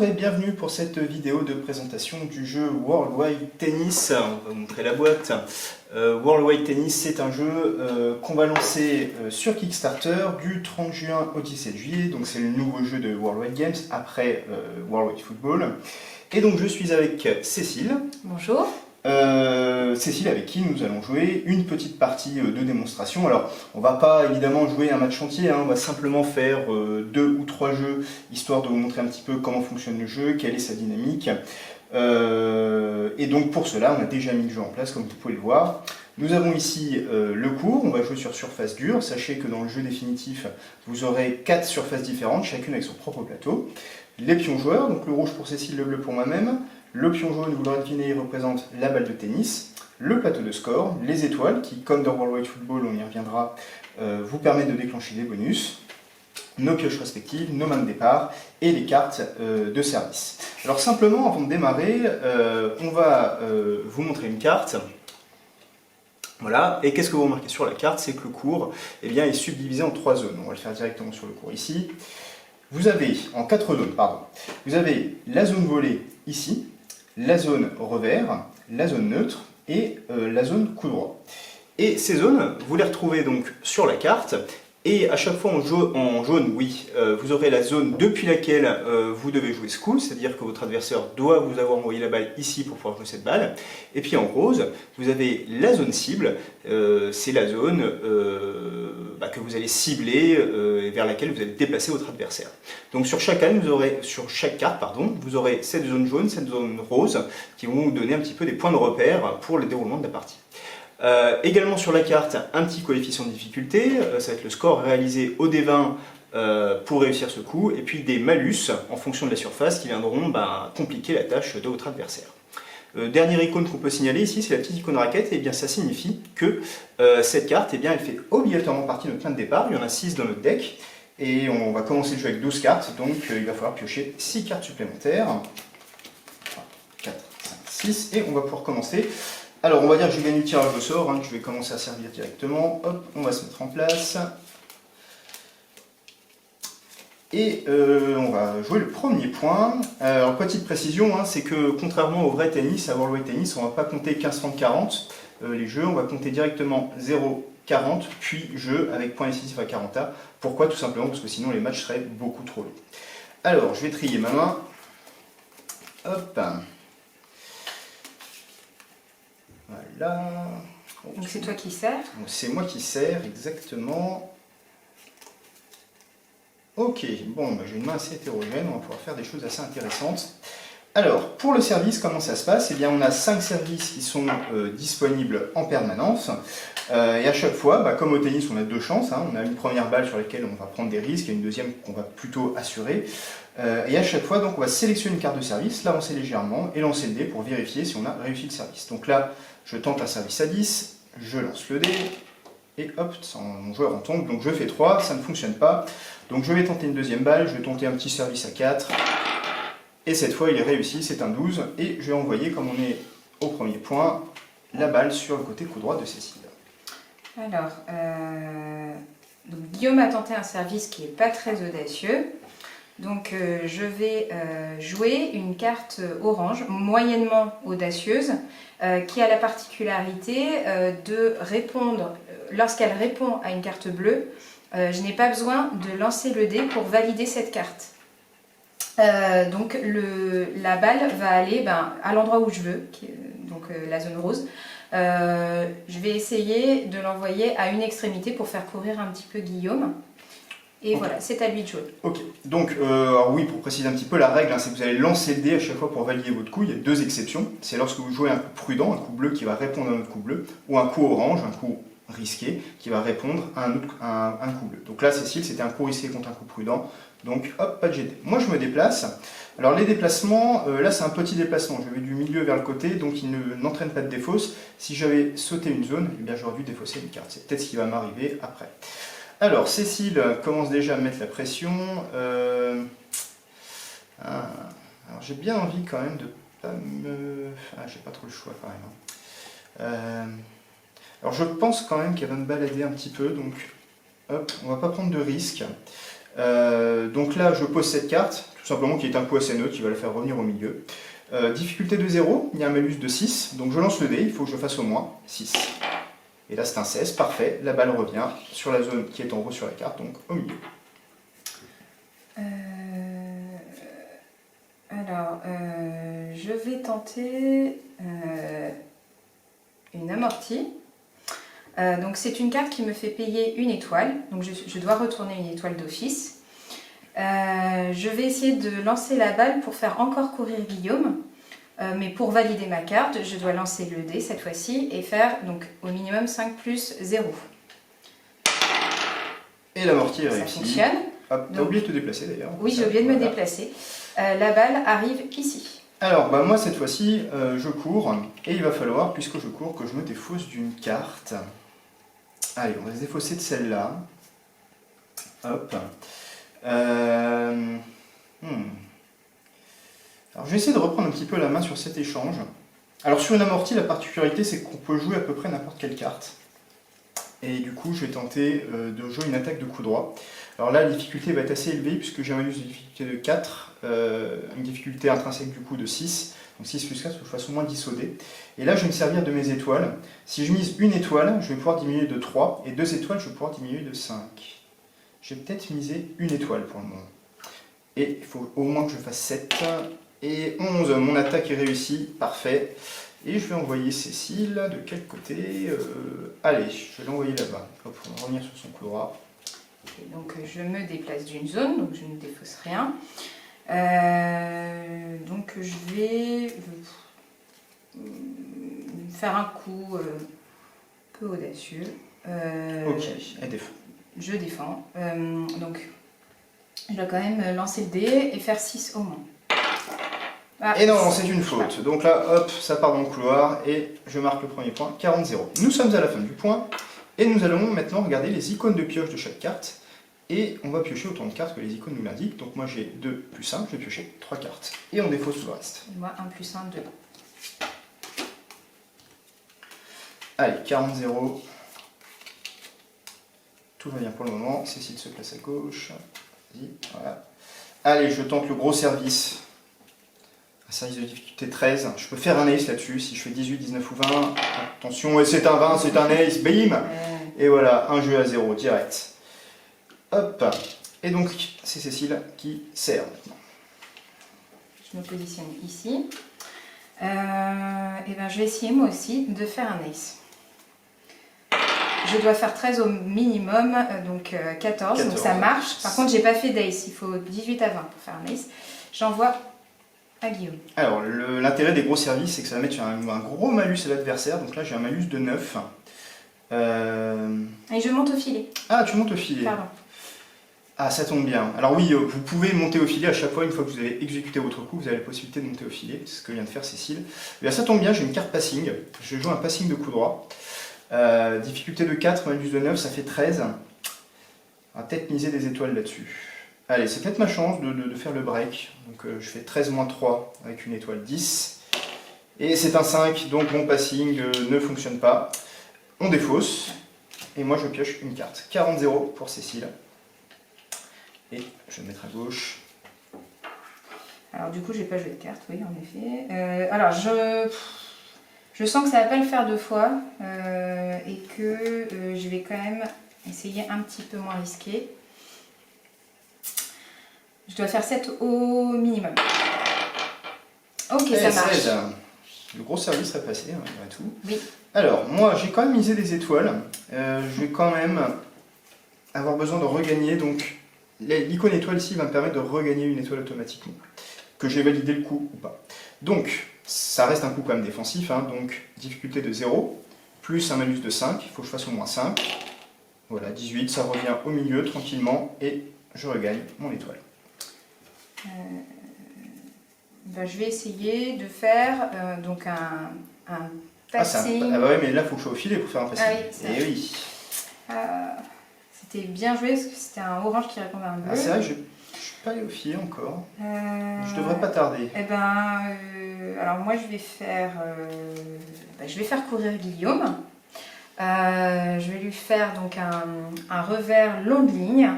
Bonjour et bienvenue pour cette vidéo de présentation du jeu World Wide Tennis. On va vous montrer la boîte. World Wide Tennis, c'est un jeu qu'on va lancer sur Kickstarter du 30 juin au 17 juillet. Donc c'est le nouveau jeu de World Wide Games après World Wide Football. Et donc je suis avec Cécile. Bonjour. Cécile avec qui nous allons jouer une petite partie de démonstration. Alors on va pas évidemment jouer un match entier, hein, on va simplement faire 2 ou 3 jeux, histoire de vous montrer un petit peu comment fonctionne le jeu, quelle est sa dynamique. Et donc pour cela on a déjà mis le jeu en place comme vous pouvez le voir. Nous avons ici le cours, on va jouer sur surface dure. Sachez que dans le jeu définitif vous aurez 4 surfaces différentes, chacune avec son propre plateau. Les pions joueurs, donc le rouge pour Cécile, le bleu pour moi-même. Le pion jaune, vous l'aurez deviné, il représente la balle de tennis. Le plateau de score, les étoiles, qui comme dans World Wide Football, on y reviendra, vous permettent de déclencher des bonus. Nos pioches respectives, nos mains de départ et les cartes de service. Alors simplement, avant de démarrer, on va vous montrer une carte. Voilà, et qu'est-ce que vous remarquez sur la carte? C'est que le cours est subdivisé en 3 zones. On va le faire directement sur le cours ici. Vous avez, en 4 zones, pardon, vous avez la zone volée ici, la zone revers, la zone neutre et la zone coup droit. Et ces zones, vous les retrouvez donc sur la carte, et à chaque fois en jaune, oui, vous aurez la zone depuis laquelle vous devez jouer ce coup, c'est-à-dire que votre adversaire doit vous avoir envoyé la balle ici pour pouvoir jouer cette balle. Et puis en rose, vous avez la zone cible, c'est la zone que vous allez cibler et vers laquelle vous allez déplacer votre adversaire. Donc sur chaque carte, vous aurez cette zone jaune, cette zone rose, qui vont vous donner un petit peu des points de repère pour le déroulement de la partie. Également sur la carte, un petit coefficient de difficulté, ça va être le score réalisé au D20 pour réussir ce coup, et puis des malus en fonction de la surface qui viendront compliquer la tâche de votre adversaire. Dernière icône qu'on peut signaler ici, c'est la petite icône raquette, et bien ça signifie que cette carte, elle fait obligatoirement partie de notre main de départ. Il y en a 6 dans notre deck, et on va commencer le jeu avec 12 cartes, donc il va falloir piocher 6 cartes supplémentaires. 4, 5, 6, et on va pouvoir commencer. Alors on va dire que j'ai gagné le tirage au sort, hein, que je vais commencer à servir directement. Hop, on va se mettre en place. Et on va jouer le premier point. Alors petite précision, hein, c'est que contrairement au vrai tennis, à World Wide Tennis, on ne va pas compter 15, 30, 40 les jeux, on va compter directement 0, 40, puis jeu avec point décisif à 40A. Pourquoi? Tout simplement parce que sinon les matchs seraient beaucoup trop longs. Alors je vais trier ma main. Hop. Voilà. Donc c'est toi qui sers? C'est moi qui sers, exactement. Ok, bon, j'ai une main assez hétérogène, on va pouvoir faire des choses assez intéressantes. Alors, pour le service, comment ça se passe? Eh bien, on a 5 services qui sont disponibles en permanence. Et à chaque fois, comme au tennis, on a 2 chances. Hein. On a une première balle sur laquelle on va prendre des risques et une deuxième qu'on va plutôt assurer. Et à chaque fois, donc, on va sélectionner une carte de service, l'avancer légèrement et lancer le dé pour vérifier si on a réussi le service. Donc là, je tente un service à 10, je lance le dé, et hop, mon joueur en tombe, donc je fais 3, ça ne fonctionne pas. Donc je vais tenter une deuxième balle, je vais tenter un petit service à 4, et cette fois il est réussi, c'est un 12, et je vais envoyer, comme on est au premier point, la balle sur le côté coup droit de Cécile. Alors, donc Guillaume a tenté un service qui n'est pas très audacieux. Donc je vais jouer une carte orange, moyennement audacieuse, qui a la particularité de répondre, lorsqu'elle répond à une carte bleue, je n'ai pas besoin de lancer le dé pour valider cette carte. Donc la balle va aller à l'endroit où je veux, donc la zone rose. Je vais essayer de l'envoyer à une extrémité pour faire courir un petit peu Guillaume. Et voilà, c'est à lui de jouer. Ok, donc alors oui, pour préciser un petit peu, la règle, hein, c'est que vous allez lancer le dé à chaque fois pour valider votre coup. Il y a 2 exceptions. C'est lorsque vous jouez un coup prudent, un coup bleu qui va répondre à un autre coup bleu, ou un coup orange, un coup risqué, qui va répondre à un coup bleu. Donc là, Cécile, c'était un coup risqué contre un coup prudent. Donc hop, pas de GT. Moi, je me déplace. Alors les déplacements, là c'est un petit déplacement. Je vais du milieu vers le côté, donc il n'entraîne pas de défausse. Si j'avais sauté une zone, eh bien j'aurais dû défausser une carte. C'est peut-être ce qui va m'arriver après. Alors, Cécile commence déjà à mettre la pression. Alors, j'ai bien envie quand même de pas me... Ah, j'ai pas trop le choix quand même. Alors, je pense quand même qu'elle va me balader un petit peu, donc hop, on va pas prendre de risque. Donc là, je pose cette carte, tout simplement qui est un coup assez neutre, qui va la faire revenir au milieu. Difficulté de 0, il y a un malus de 6, donc je lance le dé, il faut que je fasse au moins 6. Et là c'est un 16, parfait, la balle revient sur la zone qui est en haut sur la carte, donc au milieu. Alors, je vais tenter une amortie. Donc c'est une carte qui me fait payer une étoile, donc je dois retourner une étoile d'office. Je vais essayer de lancer la balle pour faire encore courir Guillaume, mais pour valider ma carte, je dois lancer le dé cette fois-ci et faire donc au minimum 5 plus 0. Et l'amorti est Ça réussi. fonctionne. T'as oublié de te déplacer d'ailleurs. Oui, j'ai oublié de me déplacer. La balle arrive ici. Alors, bah, moi cette fois-ci, je cours, et il va falloir, puisque je cours, que je me défausse d'une carte. Allez, on va se défausser de celle-là. Hop. Alors, je vais essayer de reprendre un petit peu la main sur cet échange. Alors, sur une amortie, la particularité, c'est qu'on peut jouer à peu près n'importe quelle carte. Et du coup, je vais tenter de jouer une attaque de coup droit. Alors là, la difficulté va être assez élevée, puisque j'ai un malus de difficulté de 4, une difficulté intrinsèque du coup de 6. Donc 6 plus 4, il faut que je fasse au moins 10 au dé. Et là, je vais me servir de mes étoiles. Si je mise une étoile, je vais pouvoir diminuer de 3, et 2 étoiles, je vais pouvoir diminuer de 5. Je vais peut-être miser une étoile pour le moment. Et il faut au moins que je fasse 7 et 11. Mon attaque est réussie, parfait. Et je vais envoyer Cécile de quel côté allez, je vais l'envoyer là-bas. Hop, on va revenir sur son coup droit. Et donc je me déplace d'une zone, donc je ne défausse rien. Donc je vais faire un coup peu audacieux. Ok, elle défend. Je défends. Donc je dois quand même lancer le dé et faire 6 au moins. Ah, et non, c'est une faute. Donc là, hop, ça part dans le couloir et je marque le premier point, 40-0. Nous sommes à la fin du point et nous allons maintenant regarder les icônes de pioche de chaque carte. Et on va piocher autant de cartes que les icônes nous l'indiquent. Donc moi j'ai 2 plus 1, je vais piocher 3 cartes. Et on défausse tout le reste. Et moi 1 plus 1, 2. Allez, 40-0. Tout va bien pour le moment. Cécile se place à gauche. Vas-y, voilà. Allez, je tente le gros service. Un service de difficulté 13. Je peux faire un ace là-dessus. Si je fais 18, 19 ou 20. Attention, et c'est un 20, c'est un ace. Bim. Et voilà, un jeu à 0, direct. Hop. Et donc, c'est Cécile qui sert maintenant. Je me positionne ici. Et ben, je vais essayer moi aussi de faire un ace. Je dois faire 13 au minimum, donc 14, donc ça marche. Par contre, j'ai pas fait d'ace, il faut 18 à 20 pour faire un ace. J'envoie à Guillaume. Alors, l'intérêt des gros services, c'est que ça va mettre un gros malus à l'adversaire. Donc là, j'ai un malus de 9. Et je monte au filet. Ah, tu montes au filet. Pardon. Ah, ça tombe bien. Alors oui, vous pouvez monter au filet à chaque fois, une fois que vous avez exécuté votre coup, vous avez la possibilité de monter au filet. C'est ce que vient de faire Cécile. Et bien, ça tombe bien, j'ai une carte passing. Je joue un passing de coup droit. Difficulté de 4, malus de 9, ça fait 13. On va peut-être miser des étoiles là-dessus. Allez, c'est peut-être ma chance de faire le break. Donc je fais 13 moins 3 avec une étoile 10. Et c'est un 5, donc mon passing ne fonctionne pas. On défausse. Et moi je pioche une carte. 40-0 pour Cécile. Et je vais me mettre à gauche. Alors du coup, j'ai pas joué de carte, oui, en effet. Alors je sens que ça va pas le faire deux fois et que je vais quand même essayer un petit peu moins risqué. Je dois faire 7 au minimum. Ok, ça marche. 16. Le gros service serait passé, hein, malgré tout. Oui. Alors, moi, j'ai quand même misé des étoiles. Je vais quand même avoir besoin de regagner. Donc, l'icône étoile ici va me permettre de regagner une étoile automatiquement. Que j'ai validé le coup ou pas. Donc, ça reste un coup quand même défensif. Hein, donc, difficulté de 0, plus un malus de 5. Il faut que je fasse au moins 5. Voilà, 18, ça revient au milieu tranquillement. Et je regagne mon étoile. Ben, je vais essayer de faire donc un passing. Ah bah ouais, mais là, il faut que je sois au filet pour faire un passing. Ah oui, et oui. C'était bien joué parce que c'était un orange qui répondait à un bleu. Ah, c'est vrai que je ne suis pas allé au filet encore. Je devrais pas tarder. Eh ben, alors moi je vais faire courir Guillaume. Je vais lui faire donc un revers long de ligne.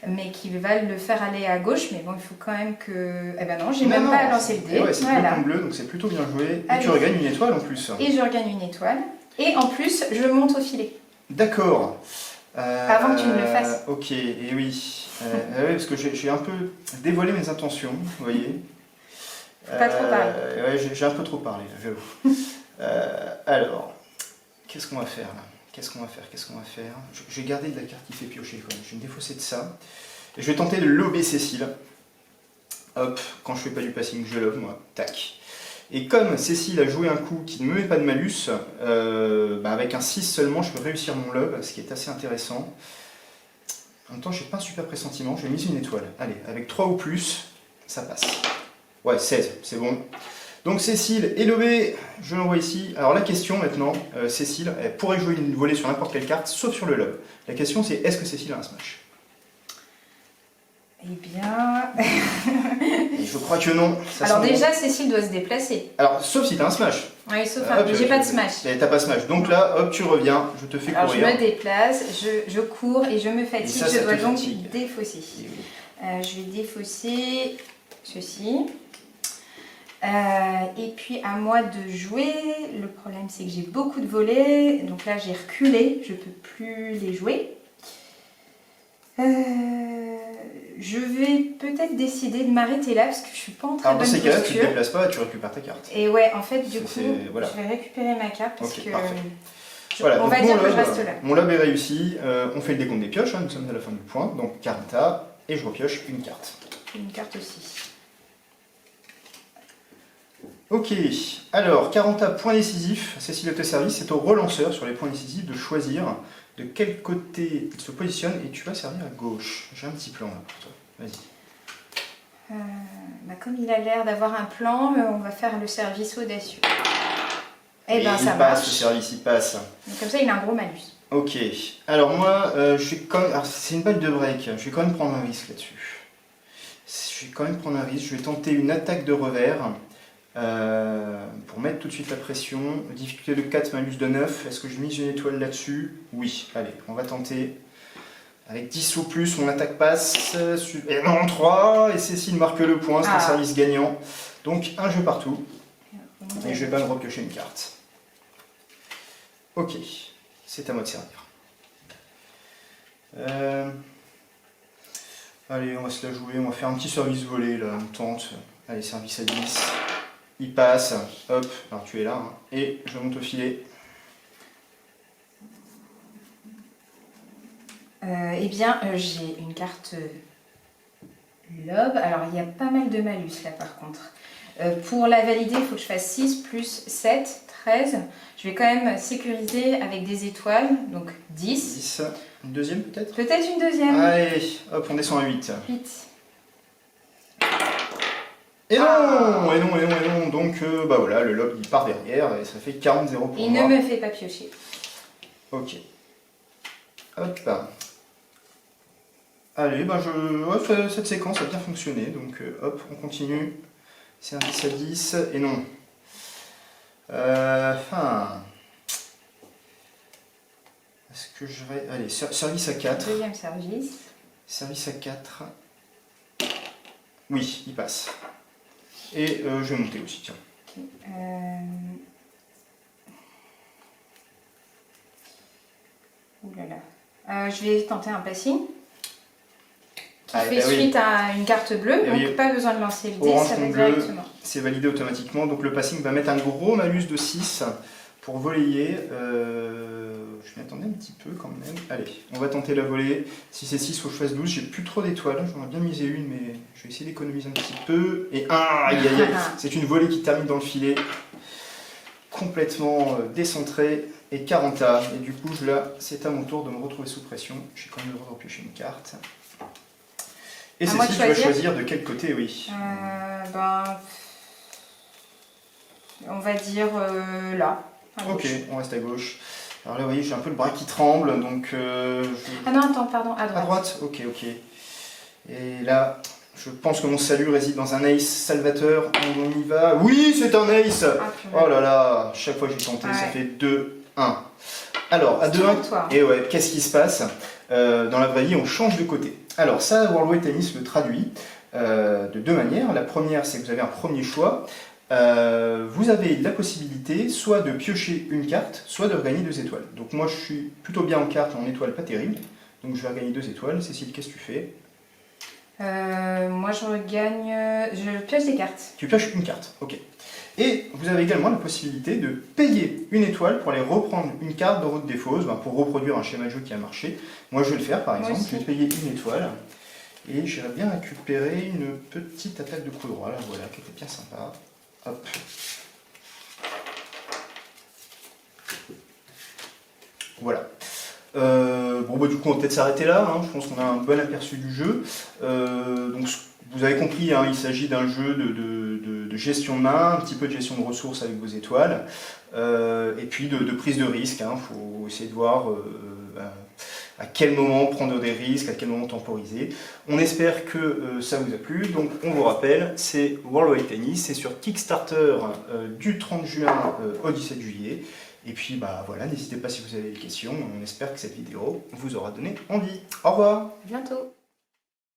mais qui va le faire aller à gauche. Mais bon, il faut quand même que... Eh ben non, j'ai Non, même non, pas à lancer le dé. ouais, c'est Voilà. bleu contre bleu, donc c'est plutôt bien joué. Et Allez. tu regagnes une étoile en plus. Et je regagne une étoile. Et en plus, je monte au filet. D'accord. Avant que tu ne le fasses. Ok, et oui. Oui, parce que j'ai un peu dévoilé mes intentions, vous voyez. Faut pas trop parler. Ouais, j'ai un peu trop parlé, là, j'avoue. Alors, qu'est-ce qu'on va faire là? Qu'est-ce qu'on va faire? Je vais garder de la carte qui fait piocher quand même. Je vais me défausser de ça. Et je vais tenter de lober Cécile. Hop, quand je fais pas du passing, je lobe moi. Tac. Et comme Cécile a joué un coup qui ne me met pas de malus, avec un 6 seulement, je peux réussir mon lob, ce qui est assez intéressant. En même temps, je n'ai pas un super pressentiment, je vais miser une étoile. Allez, avec 3 ou plus, ça passe. Ouais, 16, c'est bon. Donc Cécile est lobée, je l'envoie ici. Alors la question maintenant, Cécile, elle pourrait jouer une volée sur n'importe quelle carte, sauf sur le lob. La question c'est, est-ce que Cécile a un smash? Eh bien... Et je crois que non. Alors déjà, Cécile doit se déplacer. Alors, sauf si tu as un smash. Oui, sauf un... J'ai pas de smash. T'as pas smash. Donc là, hop, tu reviens, je te fais courir. Alors je me déplace, je cours et je me fatigue. Ça, je ça dois te donc fatigue. défausser. Et oui. Je vais défausser ceci. Et puis à moi de jouer. Le problème c'est que j'ai beaucoup de volets. Donc là j'ai reculé, je peux plus les jouer. Je vais peut-être décider de m'arrêter là parce que je suis pas en très Alors dans bonne ces cas-là, tu posture. te déplaces pas et tu récupères ta carte. Et ouais, en fait du coup, voilà. je vais récupérer ma carte parce Ok, que parfait. Voilà, on va donc dire que je reste là. mon lob est réussi, on fait le décompte des pioches, hein, nous sommes à la fin du point, donc Carita, et je repioche une carte. Une carte aussi. Ok, alors 40 point décisif, Cécile de service, c'est au relanceur sur les points décisifs de choisir de quel côté il se positionne et tu vas servir à gauche. J'ai un petit plan là pour toi, vas-y. Comme il a l'air d'avoir un plan, on va faire le service audacieux. Eh Et ben il ça passe, marche. le service, il passe. Donc, comme ça, il a un gros malus. Ok, alors moi, c'est une balle de break, je vais quand même prendre un risque là-dessus. Je vais tenter une attaque de revers pour mettre tout de suite la pression. Difficulté de 4, malus de 9, est-ce que je mise une étoile là-dessus? Oui, allez, on va tenter. Avec 10 ou plus, mon attaque passe, et non, 3, et Cécile marque le point, c'est un service gagnant. Donc un jeu partout, et je vais pas me repiocher une carte. Ok, c'est à moi de servir. Allez, on va se la jouer, on va faire un petit service volé là, on tente. Allez, service à 10. Il passe, hop, alors tu es là, hein, et je monte au filet. Eh bien, j'ai une carte lobe. Alors, il y a pas mal de malus là par contre. Pour la valider, il faut que je fasse 6 plus 7, 13. Je vais quand même sécuriser avec des étoiles, donc 10. 10, une deuxième peut-être? Peut-être une deuxième. Allez, hop, on descend à 8. 8. Et non, donc voilà, le lob il part derrière et ça fait 40-0 pour Il moi. ne me fait pas piocher. Ok. Hop. Allez, cette séquence a bien fonctionné, donc hop, on continue. Service à 10, et non. Est-ce que je vais... Allez, service à 4. Deuxième service. Service à 4. Oui, il passe. Et je vais monter aussi, tiens. Okay. Ouh là là. Je vais tenter un passing. Qui fait suite à une carte bleue, donc pas besoin de lancer le dé, ça va directement. C'est validé automatiquement, donc le passing va mettre un gros malus de 6 pour voler. Je m'y attendais un petit peu quand même. Allez, on va tenter la volée. Si c'est 6, faut que je fasse 12. J'ai plus trop d'étoiles, j'en ai bien misé une, mais je vais essayer d'économiser un petit peu. Et c'est une volée qui termine dans le filet, complètement décentrée et 40 A. Et du coup, là, c'est à mon tour de me retrouver sous pression. J'ai quand même le droit de repiocher une carte. Et Cécile, tu vas choisir de quel côté, oui. On va dire là. Ok, on reste à gauche. Alors là, vous voyez, j'ai un peu le bras qui tremble, donc... Ah non, attends, pardon, à droite. À droite? Ok. Et là, je pense que mon salut réside dans un ace salvateur. On y va. Oui, c'est un ace! Oh là là, chaque fois que j'ai tenté, ça fait 2-1. Alors, à 2-1, et ouais, qu'est-ce qui se passe? Dans la vraie vie, on change de côté. Alors ça, Worldwide Tennis le traduit de deux manières. La première, c'est que vous avez un premier choix. Vous avez la possibilité soit de piocher une carte, soit de regagner 2 étoiles. Donc moi je suis plutôt bien en carte, en étoiles pas terrible, donc je vais regagner 2 étoiles. Cécile, qu'est-ce que tu fais? Moi je regagne, je pioche des cartes. Tu pioches une carte, ok. Et vous avez également la possibilité de payer une étoile pour aller reprendre une carte de route des fausses, pour reproduire un schéma de jeu qui a marché. Moi je vais le faire par exemple, je vais te payer une étoile. Et j'irais bien récupérer une petite attaque de coup droit, là voilà, qui était bien sympa. Hop. Voilà. Bon, bah, du coup, on va peut-être s'arrêter là. Hein. Je pense qu'on a un bon aperçu du jeu. Donc, vous avez compris, hein, il s'agit d'un jeu de gestion de main, un petit peu de gestion de ressources avec vos étoiles, et puis de prise de risque. Il faut essayer de voir à quel moment prendre des risques, à quel moment temporiser. On espère que ça vous a plu. Donc on vous rappelle, c'est Worldwide Tennis, c'est sur Kickstarter du 30 juin au 17 juillet. Et puis bah voilà, n'hésitez pas si vous avez des questions. On espère que cette vidéo vous aura donné envie. Au revoir. À bientôt.